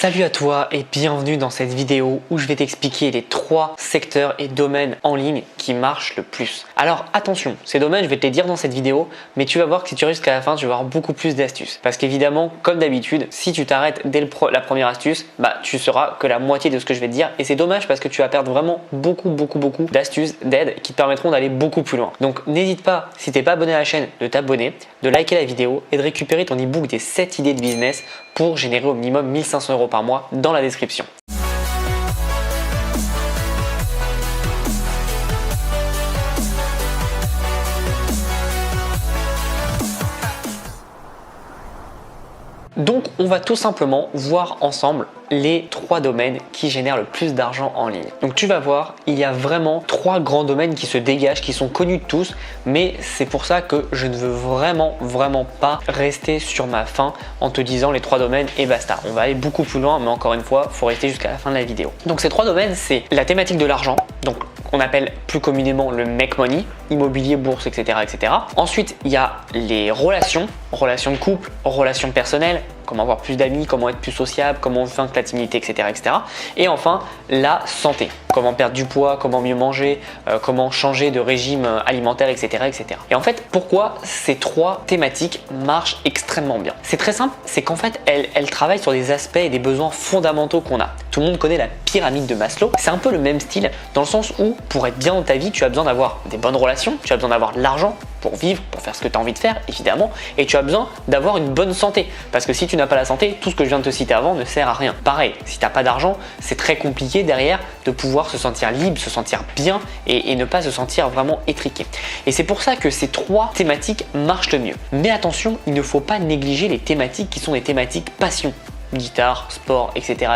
Salut à toi et bienvenue dans cette vidéo où je vais t'expliquer les 3 secteurs et domaines en ligne qui marchent le plus. Alors attention, ces domaines je vais te les dire dans cette vidéo, mais tu vas voir que si tu restes jusqu'à la fin, tu vas avoir beaucoup plus d'astuces. Parce qu'évidemment, comme d'habitude, si tu t'arrêtes dès la première astuce, tu sauras que la moitié de ce que je vais te dire. Et c'est dommage parce que tu vas perdre vraiment beaucoup d'astuces, d'aides qui te permettront d'aller beaucoup plus loin. Donc n'hésite pas, si tu n'es pas abonné à la chaîne, de t'abonner, de liker la vidéo et de récupérer ton ebook des 7 idées de business pour générer au minimum 1500 € par mois dans la description. Donc on va tout simplement voir ensemble les 3 domaines qui génèrent le plus d'argent en ligne. Donc tu vas voir, il y a vraiment 3 grands domaines qui se dégagent, qui sont connus de tous, mais c'est pour ça que je ne veux vraiment pas rester sur ma faim en te disant les 3 domaines et basta. On va aller beaucoup plus loin, mais encore une fois, il faut rester jusqu'à la fin de la vidéo. Donc ces 3 domaines, c'est la thématique de l'argent, donc on appelle plus communément le make money, immobilier, bourse, etc. Ensuite, il y a les relations de couple, relations personnelles, comment avoir plus d'amis, comment être plus sociable, comment vaincre la timidité, etc. Et enfin, la santé, comment perdre du poids, comment mieux manger, comment changer de régime alimentaire, etc. Et en fait, pourquoi ces 3 thématiques marchent extrêmement bien? C'est très simple, c'est qu'en fait, elles travaillent sur des aspects et des besoins fondamentaux qu'on a. Tout le monde connaît la pyramide de Maslow. C'est un peu le même style dans le sens où pour être bien dans ta vie, tu as besoin d'avoir des bonnes relations, tu as besoin d'avoir de l'argent pour vivre, pour faire ce que tu as envie de faire, évidemment, et tu as besoin d'avoir une bonne santé. Parce que si tu n'as pas la santé, tout ce que je viens de te citer avant ne sert à rien. Pareil, si tu n'as pas d'argent, c'est très compliqué derrière de pouvoir se sentir libre, se sentir bien et ne pas se sentir vraiment étriqué. Et c'est pour ça que ces 3 thématiques marchent le mieux. Mais attention, il ne faut pas négliger les thématiques qui sont des thématiques passion. Guitare, sport, etc.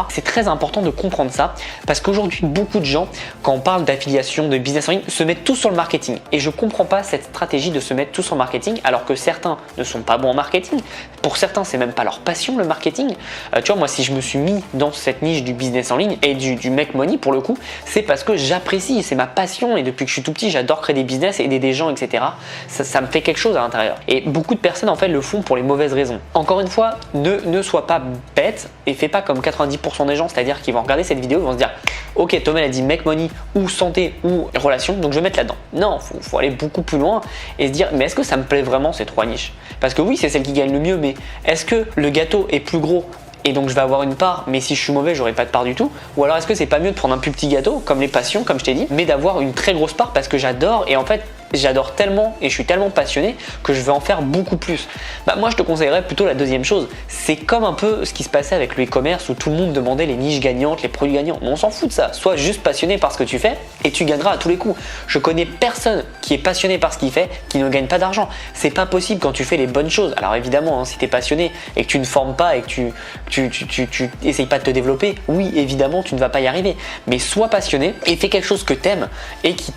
C'est très important de comprendre ça parce qu'aujourd'hui, beaucoup de gens, quand on parle d'affiliation, de business en ligne, se mettent tous sur le marketing. Et je ne comprends pas cette stratégie de se mettre tous sur le marketing alors que certains ne sont pas bons en marketing. Pour certains, c'est même pas leur passion, le marketing. Tu vois, moi, si je me suis mis dans cette niche du business en ligne et du make money, pour le coup, c'est parce que j'apprécie, c'est ma passion et depuis que je suis tout petit, j'adore créer des business, aider des gens, etc. Ça me fait quelque chose à l'intérieur. Et beaucoup de personnes, en fait, le font pour les mauvaises raisons. Encore une fois, ne sois pas bête et fais pas comme 90% des gens, c'est-à-dire qu'ils vont regarder cette vidéo, ils vont se dire ok, Thomas a dit make money ou santé ou relation, donc je vais mettre là-dedans. Non, faut aller beaucoup plus loin et se dire mais est-ce que ça me plaît vraiment ces 3 niches? Parce que oui, c'est celle qui gagne le mieux, mais est-ce que le gâteau est plus gros et donc je vais avoir une part, mais si je suis mauvais, j'aurai pas de part du tout? Ou alors est-ce que c'est pas mieux de prendre un plus petit gâteau, comme les passions, comme je t'ai dit, mais d'avoir une très grosse part parce que j'adore et en fait j'adore tellement et je suis tellement passionné que je vais en faire beaucoup plus. Moi je te conseillerais plutôt la deuxième chose. C'est comme un peu ce qui se passait avec le e-commerce où tout le monde demandait les niches gagnantes, les produits gagnants. Mais on s'en fout de ça. Sois juste passionné par ce que tu fais et tu gagneras à tous les coups. Je connais personne qui est passionné par ce qu'il fait qui ne gagne pas d'argent. C'est pas possible quand tu fais les bonnes choses. Alors évidemment, si tu es passionné et que tu ne formes pas et que tu essayes pas de te développer, oui évidemment tu ne vas pas y arriver. Mais sois passionné et fais quelque chose que tu aimes et qui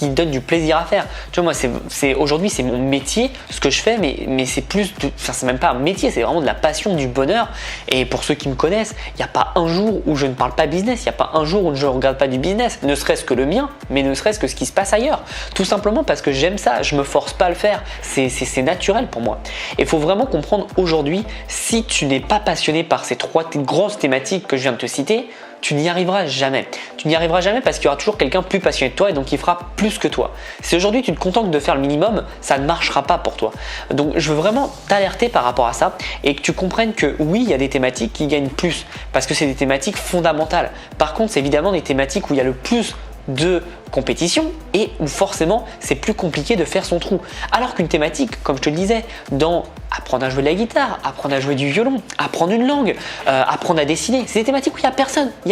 me donne du plaisir à faire. Tu vois, moi, aujourd'hui, c'est mon métier, ce que je fais, mais c'est plus c'est même pas un métier, c'est vraiment de la passion, du bonheur. Et pour ceux qui me connaissent, il n'y a pas un jour où je ne parle pas business, il n'y a pas un jour où je ne regarde pas du business, ne serait-ce que le mien, mais ne serait-ce que ce qui se passe ailleurs. Tout simplement parce que j'aime ça, je me force pas à le faire, c'est naturel pour moi. Et il faut vraiment comprendre aujourd'hui, si tu n'es pas passionné par ces 3 grosses thématiques que je viens de te citer, tu n'y arriveras jamais. Tu n'y arriveras jamais parce qu'il y aura toujours quelqu'un plus passionné de toi et donc il fera plus que toi. Si aujourd'hui tu te contentes de faire le minimum, ça ne marchera pas pour toi. Donc je veux vraiment t'alerter par rapport à ça et que tu comprennes que oui, il y a des thématiques qui gagnent plus parce que c'est des thématiques fondamentales. Par contre, c'est évidemment des thématiques où il y a le plus de compétition et où forcément c'est plus compliqué de faire son trou. Alors qu'une thématique, comme je te le disais, dans apprendre à jouer de la guitare, apprendre à jouer du violon, apprendre une langue, apprendre à dessiner, c'est des thématiques où il n'y a personne, il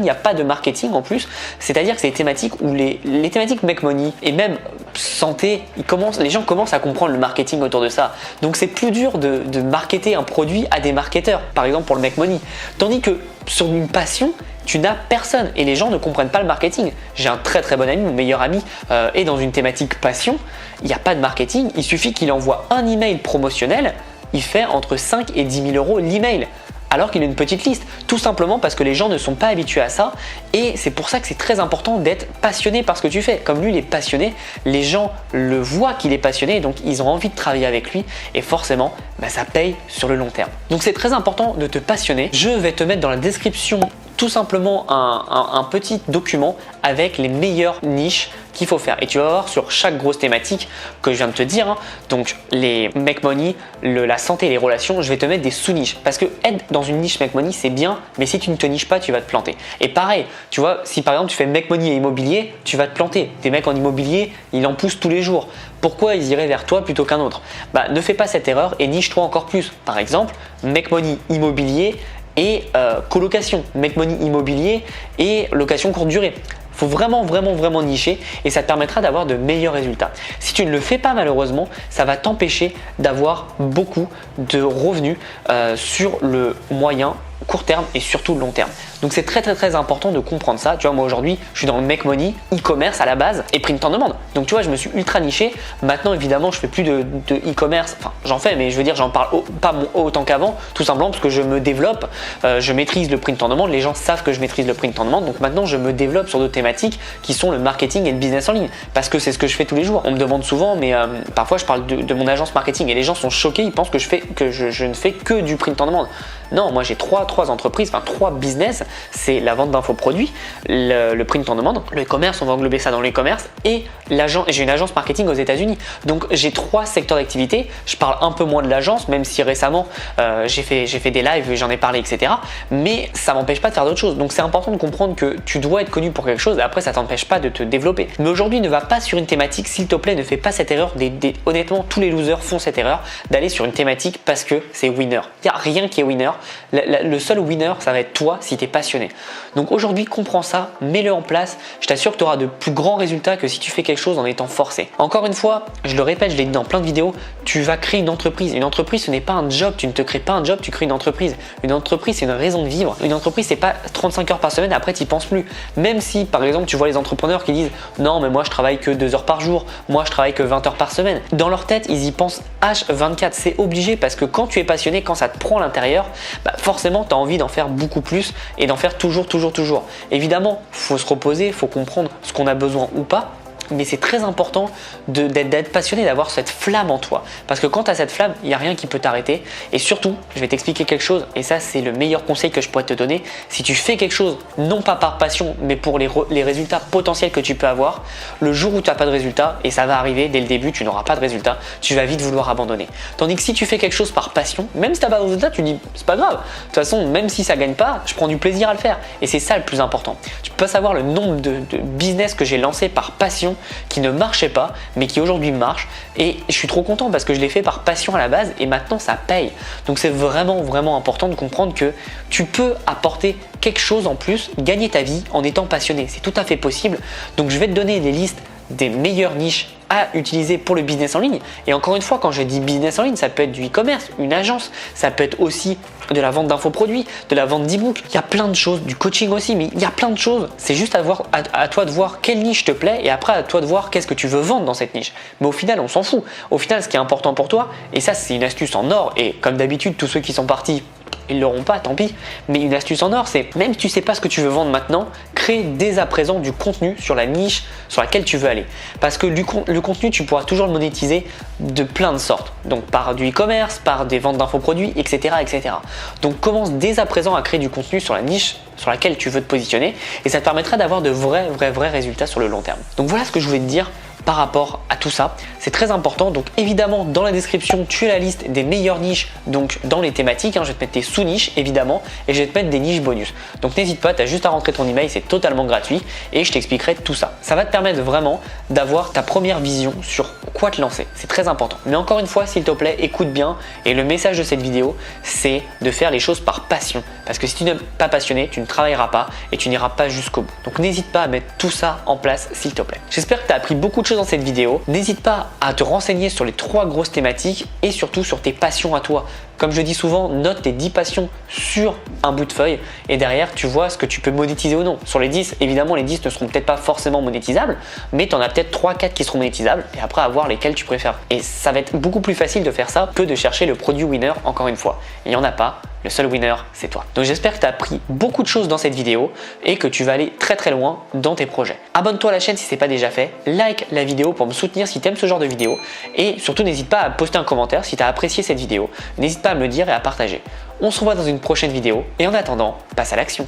n'y a pas de marketing en plus, c'est-à-dire que c'est des thématiques où les thématiques make money et même santé, les gens commencent à comprendre le marketing autour de ça. Donc c'est plus dur de marketer un produit à des marketeurs, par exemple pour le make money. Tandis que sur une passion, tu n'as personne et les gens ne comprennent pas le marketing. J'ai un très bon ami, mon meilleur ami est dans une thématique passion, il n'y a pas de marketing, il suffit qu'il envoie un email promotionnel, il fait entre 5 et 10 000 € l'email. alors qu'il a une petite liste, tout simplement parce que les gens ne sont pas habitués à ça et c'est pour ça que c'est très important d'être passionné par ce que tu fais. Comme lui il est passionné, les gens le voient qu'il est passionné donc ils ont envie de travailler avec lui et forcément ça paye sur le long terme. Donc c'est très important de te passionner. Je vais te mettre dans la description tout simplement un petit document avec les meilleures niches qu'il faut faire et tu vas voir sur chaque grosse thématique que je viens de te dire, donc les make money, la santé et les relations, je vais te mettre des sous-niches parce que être dans une niche make money c'est bien, mais si tu ne te niches pas tu vas te planter. Et pareil, tu vois, si par exemple tu fais make money et immobilier, tu vas te planter. Des mecs en immobilier, ils en poussent tous les jours. Pourquoi ils iraient vers toi plutôt qu'un autre? Ne fais pas cette erreur et niche-toi encore plus. Par exemple, make money immobilier et colocation, make money immobilier et location courte durée. Il faut vraiment nicher et ça te permettra d'avoir de meilleurs résultats. Si tu ne le fais pas malheureusement, ça va t'empêcher d'avoir beaucoup de revenus sur le moyen, court terme et surtout le long terme. Donc c'est très important de comprendre ça. Tu vois, moi aujourd'hui, je suis dans le make money, e-commerce à la base et print on demand. Donc tu vois, je me suis ultra niché. Maintenant évidemment, je fais plus de e-commerce. Enfin, j'en fais, mais je veux dire, j'en parle pas autant qu'avant, tout simplement parce que je me développe. Je maîtrise le print on demand. Les gens savent que je maîtrise le print on demand. Donc maintenant, je me développe sur d'autres thématiques qui sont le marketing et le business en ligne. Parce que c'est ce que je fais tous les jours. On me demande souvent, mais parfois je parle de mon agence marketing et les gens sont choqués. Ils pensent que je ne fais que du print on demand. Non, moi j'ai trois entreprises, enfin 3 business. C'est la vente d'infoproduits, le print on demand, le e-commerce, on va englober ça dans l'e-commerce et j'ai une agence marketing aux États-Unis. Donc j'ai 3 secteurs d'activité. Je parle un peu moins de l'agence, même si récemment j'ai fait des lives et j'en ai parlé, etc. Mais ça m'empêche pas de faire d'autres choses. Donc c'est important de comprendre que tu dois être connu pour quelque chose et après ça t'empêche pas de te développer. Mais aujourd'hui, ne va pas sur une thématique, s'il te plaît, ne fais pas cette erreur. Honnêtement, tous les losers font cette erreur d'aller sur une thématique parce que c'est winner. Il n'y a rien qui est winner. Le seul winner, ça va être toi si tu es passionné. Donc aujourd'hui, comprends ça, mets-le en place. Je t'assure que tu auras de plus grands résultats que si tu fais quelque chose en étant forcé. Encore une fois, je le répète, je l'ai dit dans plein de vidéos, tu vas créer une entreprise. Une entreprise, ce n'est pas un job. Tu ne te crées pas un job, tu crées une entreprise. Une entreprise, c'est une raison de vivre. Une entreprise, c'est pas 35 heures par semaine, après tu n'y penses plus. Même si, par exemple, tu vois les entrepreneurs qui disent « Non, mais moi, je travaille que 2 heures par jour. Moi, je travaille que 20 heures par semaine. » Dans leur tête, ils y pensent H24. C'est obligé parce que quand tu es passionné, quand ça te prend à l'intérieur, forcément, tu as envie d'en faire beaucoup plus et d'en faire toujours. Évidemment, il faut se reposer, il faut comprendre ce qu'on a besoin ou pas. Mais c'est très important d'être passionné, d'avoir cette flamme en toi. Parce que quand tu as cette flamme, il n'y a rien qui peut t'arrêter. Et surtout, je vais t'expliquer quelque chose, et ça c'est le meilleur conseil que je pourrais te donner. Si tu fais quelque chose, non pas par passion, mais pour les résultats potentiels que tu peux avoir, le jour où tu n'as pas de résultat, et ça va arriver dès le début, tu n'auras pas de résultat, tu vas vite vouloir abandonner. Tandis que si tu fais quelque chose par passion, même si tu n'as pas de résultat, tu dis c'est pas grave. De toute façon, même si ça ne gagne pas, je prends du plaisir à le faire. Et c'est ça le plus important. Tu peux pas savoir le nombre de business que j'ai lancé par passion qui ne marchait pas mais qui aujourd'hui marche et je suis trop content parce que je l'ai fait par passion à la base et maintenant ça paye. Donc c'est vraiment important de comprendre que tu peux apporter quelque chose en plus, gagner ta vie en étant passionné. C'est tout à fait possible. Donc je vais te donner des listes des meilleures niches à utiliser pour le business en ligne. Et encore une fois, quand je dis business en ligne, ça peut être du e-commerce, une agence, ça peut être aussi de la vente d'infoproduits, de la vente d'e-book. Il y a plein de choses, du coaching aussi, mais il y a plein de choses. C'est juste à toi de voir quelle niche te plaît et après à toi de voir qu'est-ce que tu veux vendre dans cette niche. Mais au final, on s'en fout. Au final, ce qui est important pour toi, et ça c'est une astuce en or, et comme d'habitude, tous ceux qui sont partis, ils l'auront pas, tant pis. Mais une astuce en or, c'est même si tu sais pas ce que tu veux vendre maintenant, crée dès à présent du contenu sur la niche sur laquelle tu veux aller. Parce que le contenu, tu pourras toujours le monétiser de plein de sortes. Donc par du e-commerce, par des ventes d'infoproduits, etc., etc. Donc commence dès à présent à créer du contenu sur la niche sur laquelle tu veux te positionner et ça te permettra d'avoir de vrais résultats sur le long terme. Donc voilà ce que je voulais te dire par rapport à tout ça. C'est très important. Donc évidemment, dans la description, tu as la liste des meilleures niches donc dans les thématiques. Je vais te mettre tes sous-niches évidemment et je vais te mettre des niches bonus. Donc n'hésite pas, tu as juste à rentrer ton email, c'est totalement gratuit et je t'expliquerai tout ça. Ça va te permettre vraiment d'avoir ta première vision sur quoi te lancer. C'est très important. Mais encore une fois, s'il te plaît, écoute bien et le message de cette vidéo, c'est de faire les choses par passion. Parce que si tu n'es pas passionné, tu ne travailleras pas et tu n'iras pas jusqu'au bout. Donc n'hésite pas à mettre tout ça en place s'il te plaît. J'espère que tu as appris beaucoup de choses dans cette vidéo. N'hésite pas à te renseigner sur les 3 grosses thématiques et surtout sur tes passions à toi. Comme je dis souvent, note tes 10 passions sur un bout de feuille et derrière tu vois ce que tu peux monétiser ou non. Sur les 10, évidemment les 10 ne seront peut-être pas forcément monétisables, mais tu en as peut-être 3-4 qui seront monétisables et après à voir lesquels tu préfères. Et ça va être beaucoup plus facile de faire ça que de chercher le produit winner encore une fois. Il n'y en a pas. le seul winner, c'est toi. Donc j'espère que tu as appris beaucoup de choses dans cette vidéo et que tu vas aller très très loin dans tes projets. Abonne-toi à la chaîne si ce n'est pas déjà fait, like la vidéo pour me soutenir si tu aimes ce genre de vidéo et surtout n'hésite pas à poster un commentaire si tu as apprécié cette vidéo. N'hésite pas à me le dire et à partager. On se revoit dans une prochaine vidéo et en attendant, passe à l'action.